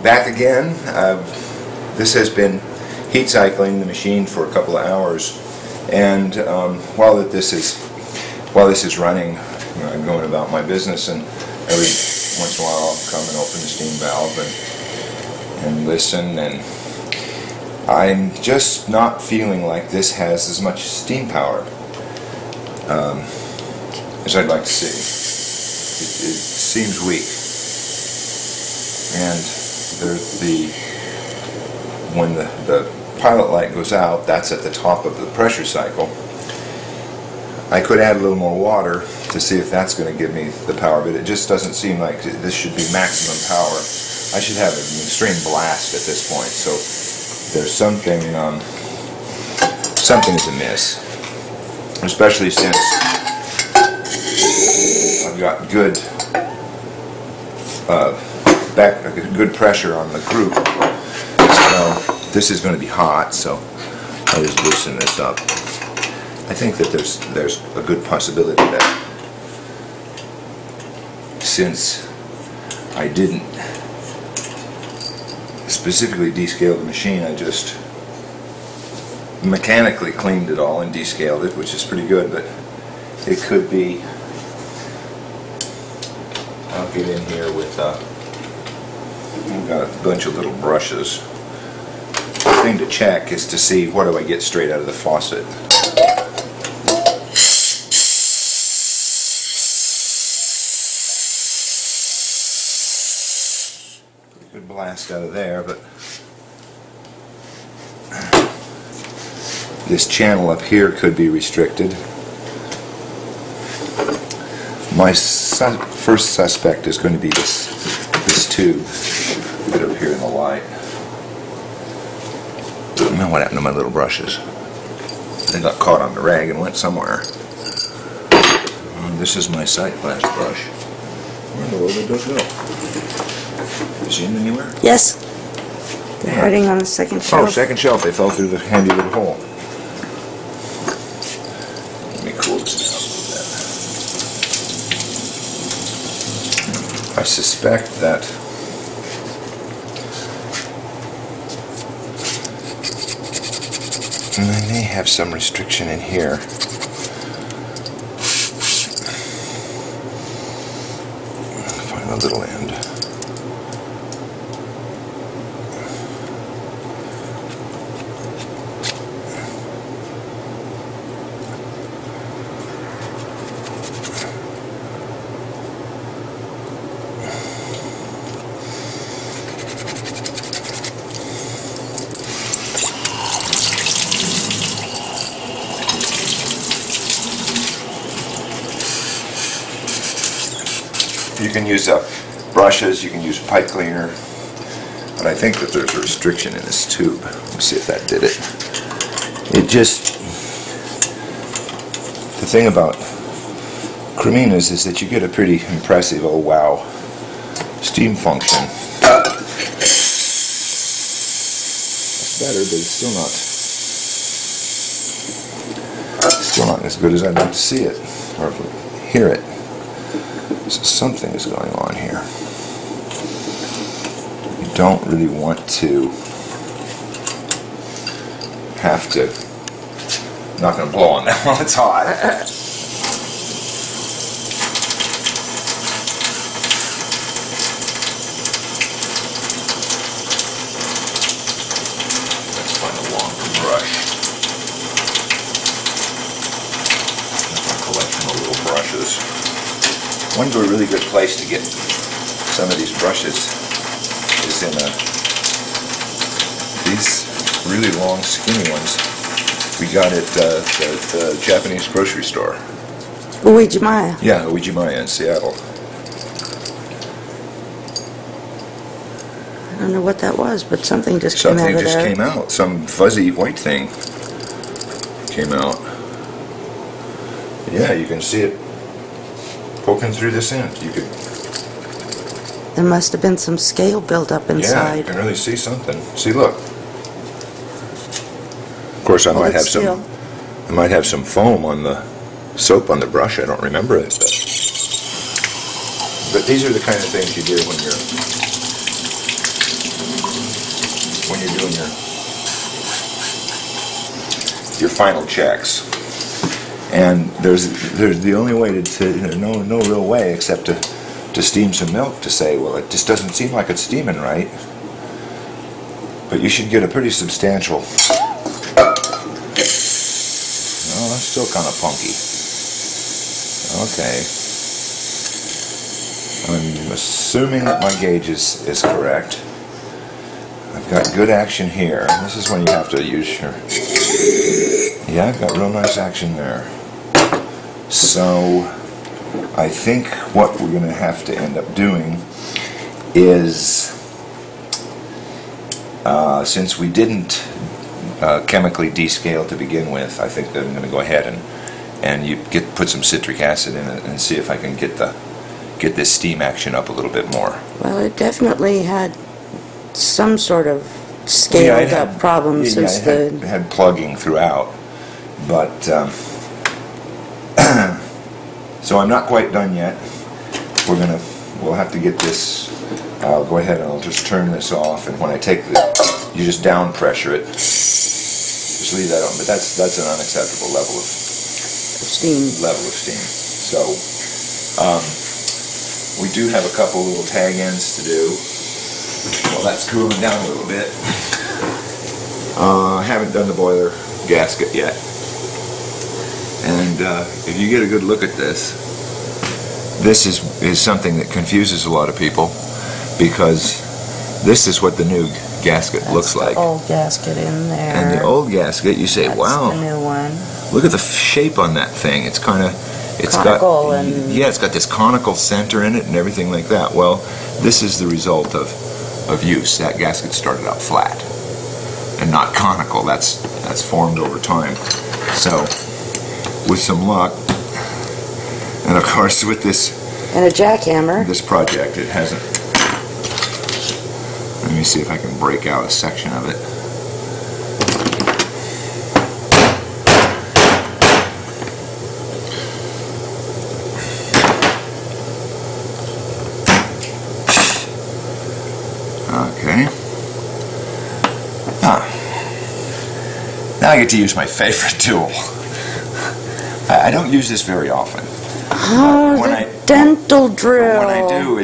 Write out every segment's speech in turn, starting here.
Back again. This has been heat cycling the machine for a couple of hours, and while this is running, I'm going about my business, and every once in a while I'll come and open the steam valve and listen, and I'm just not feeling like this has as much steam power as I'd like to see. It seems weak, and when the pilot light goes out, that's at the top of the pressure cycle. I could add a little more water to see if that's going to give me the power, but it just doesn't seem like this should be maximum power. I should have an extreme blast at this point, so there's something is amiss, especially since I've got good pressure on the group. So this is going to be hot, so I'll just loosen this up. I think that there's a good possibility that since I didn't specifically descale the machine, I just mechanically cleaned it all and descaled it, which is pretty good, but it could be. I'll get in here with I've got a bunch of little brushes. The thing to check is to see what do I get straight out of the faucet. Good blast out of there, but this channel up here could be restricted. My first suspect is going to be this tube right up here in the light. I don't know what happened to my little brushes. They got caught on the rag and went somewhere. And this is my sight glass brush. Where in the world did those go? You see them anywhere? Yes. They're hiding on the second shelf. Oh, second shelf. They fell through the handy little hole. Let me cool this down. I suspect that I may have some restriction in here. Find a little end. You can use brushes, you can use a pipe cleaner, but I think that there's a restriction in this tube. Let's see if that did it. It just, the thing about Creminas is that you get a pretty impressive, oh wow, steam function. It's better, but it's still not as good as I'd like to see it, or hear it. So something is going on here. You don't really want to have to. I'm not going to blow on that while it's hot. Let's find a longer brush. My collection of little brushes. One really good place to get some of these brushes is in these really long, skinny ones we got at the Japanese grocery store. Uwijimaya. Yeah, Uwijimaya in Seattle. I don't know what that was, but something just came out of there. Something just came out. Some fuzzy white thing came out. Yeah, you can see it poking through this end. You could. There must have been some scale built up inside. Yeah, you can really see something. See, look. Of course, I might have some foam on the soap on the brush. I don't remember it, but these are the kind of things you do when you're when you're doing your final checks. And there's the only way to no real way except to steam some milk to say, well, it just doesn't seem like it's steaming right. But you should get a pretty substantial. Oh, that's still kind of punky. Okay. I'm assuming that my gauge is correct. I've got good action here. This is when you have to use your... Yeah, I've got real nice action there. So, I think what we're going to have to end up doing is, since we didn't chemically descale to begin with, I think that I'm going to go ahead and put some citric acid in it and see if I can get this steam action up a little bit more. Well, it definitely had some sort of scaled up problem since it had plugging throughout, but so I'm not quite done yet. We'll have to get this. I'll go ahead and I'll just turn this off, and when I take you just down pressure it. Just leave that on, but that's an unacceptable level of steam. So we do have a couple little tag ends to do. Well, that's cooling down a little bit. I haven't done the boiler gasket yet, and if you get a good look at this is something that confuses a lot of people, because this is what the new gasket looks like. The old gasket in there. And the old gasket, you say, that's wow, the new one. Look at the shape on that thing. It's kind of, conical, and yeah, it's got this conical center in it and everything like that. Well, this is the result of use. That gasket started out flat and not conical. That's formed over time. So, with some luck, and of course with this and a jackhammer, this project, it hasn't. Let me see if I can break out a section of it. Okay. Now I get to use my favorite tool. I don't use this very often. Oh, the dental drill. When I do,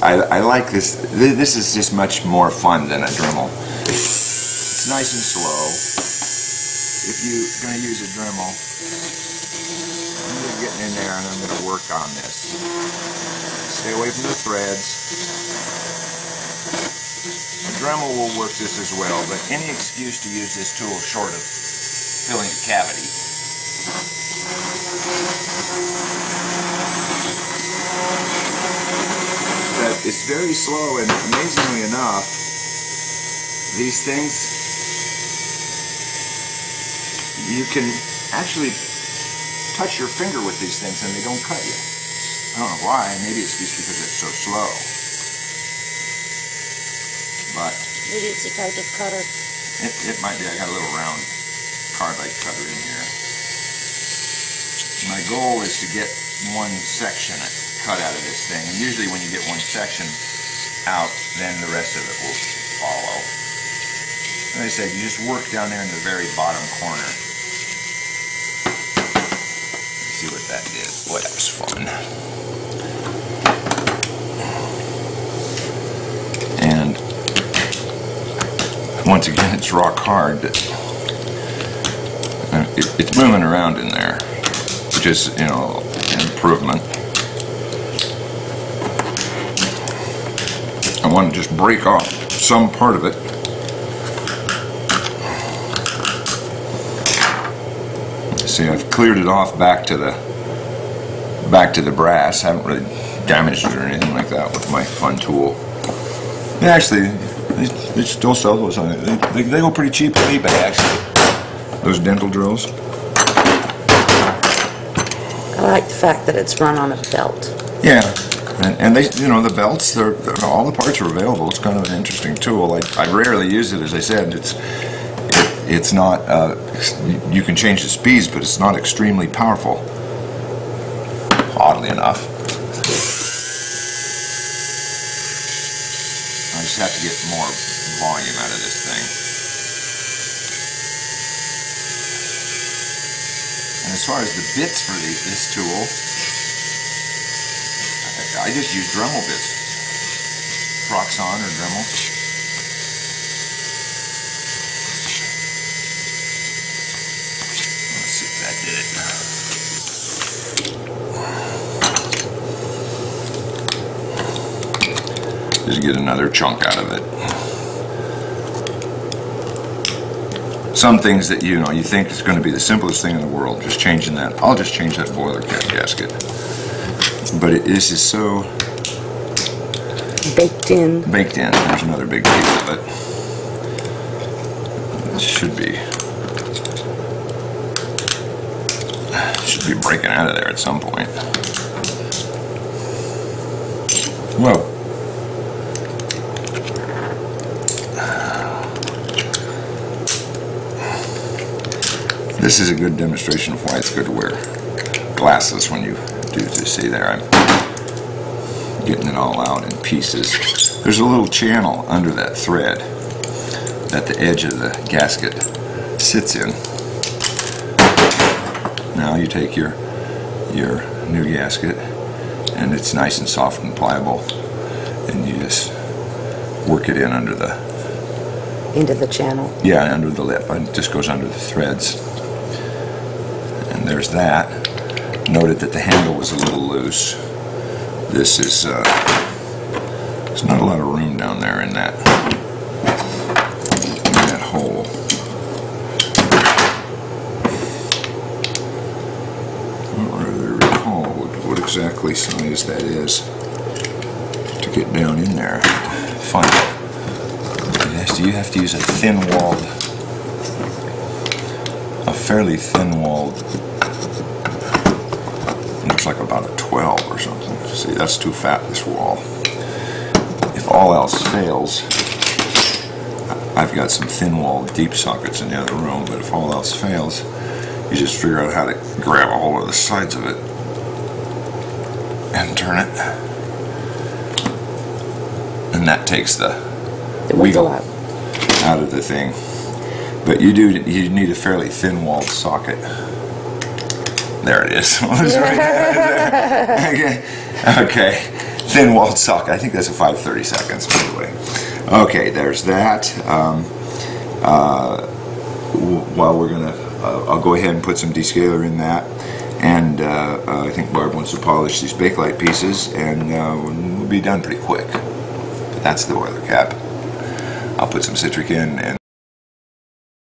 I like this. This is just much more fun than a Dremel. It's nice and slow. If you're going to use a Dremel, I'm going to get in there and I'm going to work on this. Stay away from the threads. The Dremel will work this as well, but any excuse to use this tool short of filling a cavity. It's very slow, and amazingly enough, these things, you can actually touch your finger with these things and they don't cut you. I don't know why. Maybe it's just because it's so slow. But maybe it's a type of cutter. It might be. I got a little round carbide cutter in here. My goal is to get one section cut out of this thing, and usually when you get one section out, then the rest of it will follow. Like I said, you just work down there in the very bottom corner. Let's see what that did. Boy, that was fun. And once again, it's rock hard. It's moving around in there, which is, you know, an improvement. I want to just break off some part of it. See, I've cleared it off back to the brass. I haven't really damaged it or anything like that with my fun tool. And actually, they still sell those on it. They go pretty cheap on eBay, actually. Those dental drills. I like the fact that it's run on a belt. Yeah. And they, you know, the belts, all the parts are available. It's kind of an interesting tool. I rarely use it, as I said. It's not, you can change the speeds, but it's not extremely powerful, oddly enough. I just have to get more volume out of this thing. And as far as the bits for this tool, I just use Dremel bits. Proxon or Dremel. Let's see if that did it. Just get another chunk out of it. Some things that you think is going to be the simplest thing in the world, just changing that. I'll just change that boiler cap gasket. But this is so baked in. Baked in. There's another big piece of it. It should be breaking out of there at some point. Whoa. This is a good demonstration of why it's good to wear glasses when you do this. See there, I'm getting it all out in pieces. There's a little channel under that thread that the edge of the gasket sits in. Now you take your new gasket, and it's nice and soft and pliable, and you just work it in under the... Into the channel? Yeah, under the lip. It just goes under the threads. And there's that. Noted that the handle was a little loose. This is, there's not a lot of room down there in that hole. I don't really recall what exactly size that is to get down in there. Fine. You have to use a fairly thin-walled, looks like about a 12 or something. See, that's too fat, this wall. If all else fails, I've got some thin-walled deep sockets in the other room, but if all else fails, you just figure out how to grab a hold of the sides of it and turn it. And that takes the wiggle out of the thing. But you need a fairly thin-walled socket. There it is. It's right there. Okay. Thin-walled socket. I think that's a 5/32, by the way. Okay, there's that. While we're gonna, I'll go ahead and put some descaler in that, and I think Barb wants to polish these Bakelite pieces, and we'll be done pretty quick. But that's the boiler cap. I'll put some citric in and